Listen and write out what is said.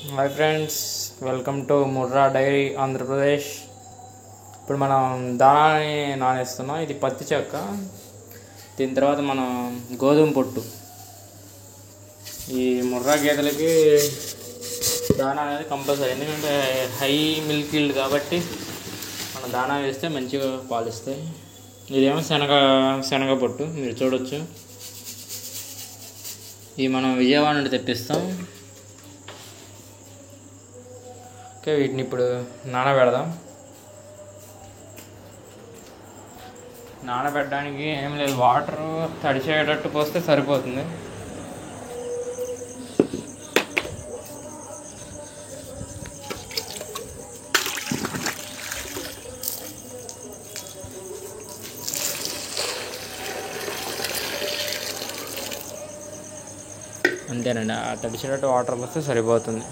Hi friends, welcome to Murrah dairy Andhra Pradesh. ఇప్పుడు మనం దానాన్ని నానేస్తున్నాం. ఇది పత్తి చెక్క. దీని తర్వాత మనం గోధుమ పొట్టు. ఈ ముర్రా గేదెలకి దానా అనేది కంపల్సరీ, ఎందుకంటే హై మిల్క్ ఈల్డ్ కాబట్టి మనం దానా వేస్తే మంచిగా పాలిస్తాయి. ఇదేమో శనగ పొట్టు, మీరు చూడొచ్చు. ఇవి మనం విజయవాడ నుండి తెప్పిస్తాం. ఓకే, వీటిని ఇప్పుడు నానబెడదాం. నానబెట్టడానికి ఏం లేదు, వాటర్ తడిచేటట్టు పోస్తే సరిపోతుంది. అంతేనండి, ఆ తడిచేటట్టు వాటర్ పోస్తే సరిపోతుంది.